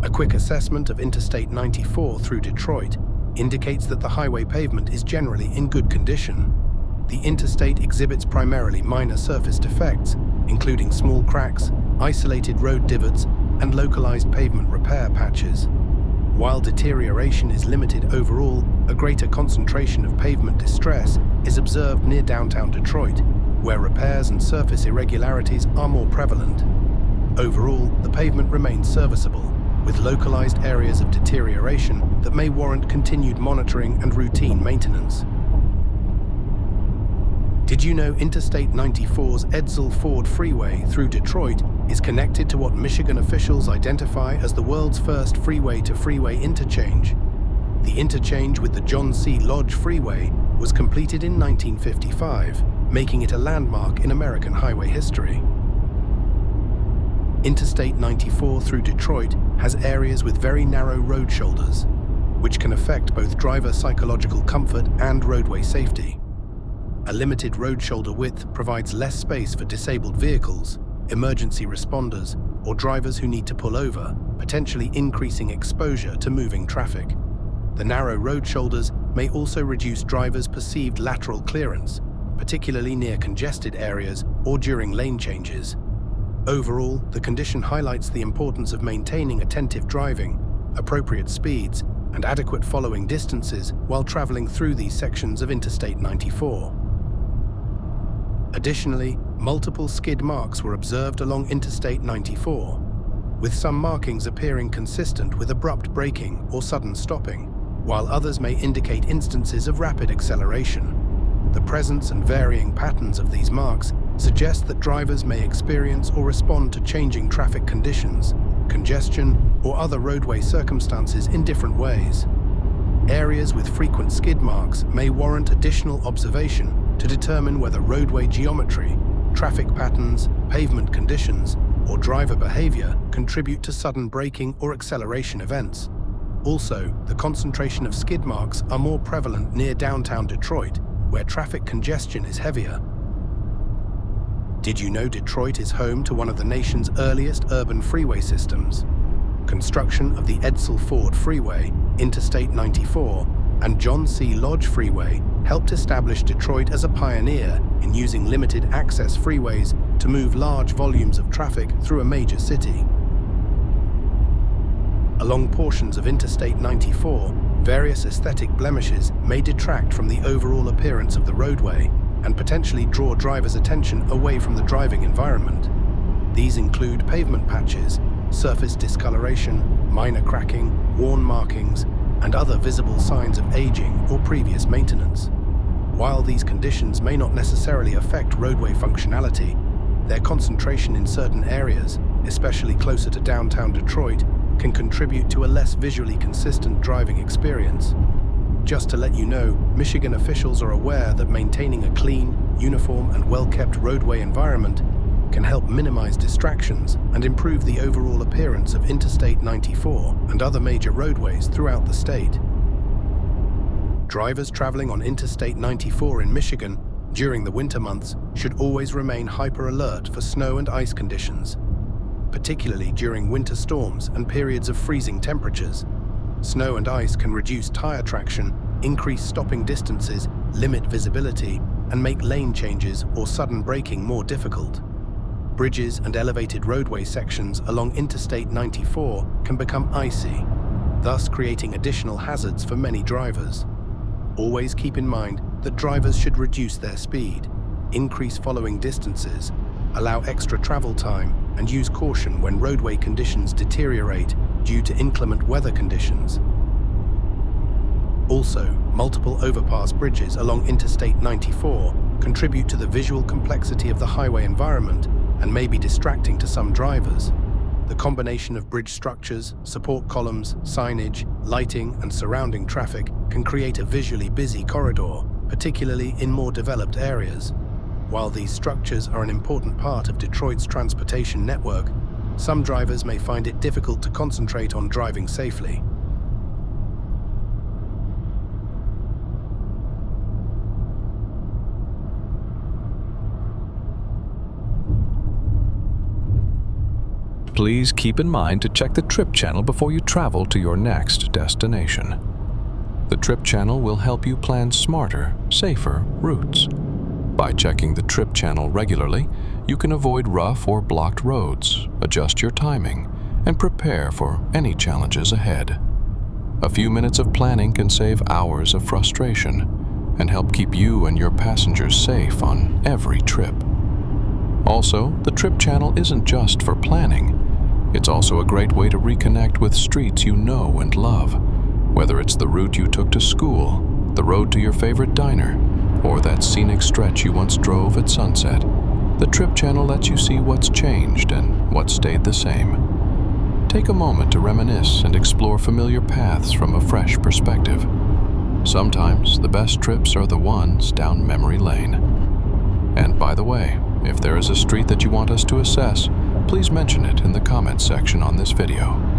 A quick assessment of Interstate 94 through Detroit indicates that the highway pavement is generally in good condition. The interstate exhibits primarily minor surface defects, including small cracks, isolated road divots, and localized pavement repair patches. While deterioration is limited overall, a greater concentration of pavement distress is observed near downtown Detroit, where repairs and surface irregularities are more prevalent. Overall, the pavement remains serviceable, with localized areas of deterioration that may warrant continued monitoring and routine maintenance. Did you know Interstate 94's Edsel Ford Freeway through Detroit is connected to what Michigan officials identify as the world's first freeway-to-freeway interchange? The interchange with the John C. Lodge Freeway was completed in 1955, making it a landmark in American highway history. Interstate 94 through Detroit has areas with very narrow road shoulders, which can affect both driver psychological comfort and roadway safety. A limited road shoulder width provides less space for disabled vehicles, emergency responders, or drivers who need to pull over, potentially increasing exposure to moving traffic. The narrow road shoulders may also reduce drivers' perceived lateral clearance, particularly near congested areas or during lane changes. Overall, the condition highlights the importance of maintaining attentive driving, appropriate speeds, and adequate following distances while traveling through these sections of Interstate 94. Additionally, multiple skid marks were observed along Interstate 94, with some markings appearing consistent with abrupt braking or sudden stopping, while others may indicate instances of rapid acceleration. The presence and varying patterns of these marks suggest that drivers may experience or respond to changing traffic conditions, congestion, or other roadway circumstances in different ways. Areas with frequent skid marks may warrant additional observation to determine whether roadway geometry, traffic patterns, pavement conditions, or driver behavior contribute to sudden braking or acceleration events. Also, the concentration of skid marks are more prevalent near downtown Detroit, where traffic congestion is heavier. Did you know Detroit is home to one of the nation's earliest urban freeway systems? Construction of the Edsel Ford Freeway, Interstate 94, and John C. Lodge Freeway helped establish Detroit as a pioneer in using limited access freeways to move large volumes of traffic through a major city. Along portions of Interstate 94, various aesthetic blemishes may detract from the overall appearance of the roadway and potentially draw drivers' attention away from the driving environment. These include pavement patches, surface discoloration, minor cracking, worn markings, and other visible signs of aging or previous maintenance. While these conditions may not necessarily affect roadway functionality, their concentration in certain areas, especially closer to downtown Detroit, can contribute to a less visually consistent driving experience. Just to let you know, Michigan officials are aware that maintaining a clean, uniform, and well-kept roadway environment can help minimize distractions and improve the overall appearance of Interstate 94 and other major roadways throughout the state. Drivers traveling on Interstate 94 in Michigan during the winter months should always remain hyper-alert for snow and ice conditions, particularly during winter storms and periods of freezing temperatures. Snow and ice can reduce tire traction, increase stopping distances, limit visibility, and make lane changes or sudden braking more difficult. Bridges and elevated roadway sections along Interstate 94 can become icy, thus creating additional hazards for many drivers. Always keep in mind that drivers should reduce their speed, increase following distances, allow extra travel time, and use caution when roadway conditions deteriorate due to inclement weather conditions. Also, multiple overpass bridges along Interstate 94 contribute to the visual complexity of the highway environment and may be distracting to some drivers. The combination of bridge structures, support columns, signage, lighting, and surrounding traffic can create a visually busy corridor, particularly in more developed areas. While these structures are an important part of Detroit's transportation network, some drivers may find it difficult to concentrate on driving safely. Please keep in mind to check the trip channel before you travel to your next destination. The trip channel will help you plan smarter, safer routes. By checking the trip channel regularly, you can avoid rough or blocked roads, adjust your timing, and prepare for any challenges ahead. A few minutes of planning can save hours of frustration and help keep you and your passengers safe on every trip. Also, the trip channel isn't just for planning. It's also a great way to reconnect with streets you know and love, whether it's the route you took to school, the road to your favorite diner, or that scenic stretch you once drove at sunset. The trip channel lets you see what's changed and what stayed the same. Take a moment to reminisce and explore familiar paths from a fresh perspective. Sometimes the best trips are the ones down memory lane. And by the way, if there is a street that you want us to assess, please mention it in the comments section on this video.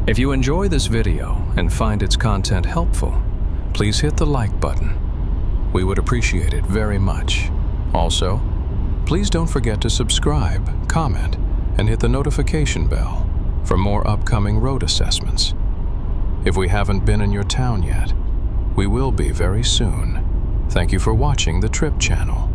If you enjoy this video and find its content helpful, please hit the like button. We would appreciate it very much. Also, please don't forget to subscribe, comment, and hit the notification bell for more upcoming road assessments. If we haven't been in your town yet, we will be very soon. Thank you for watching the Trip Channel.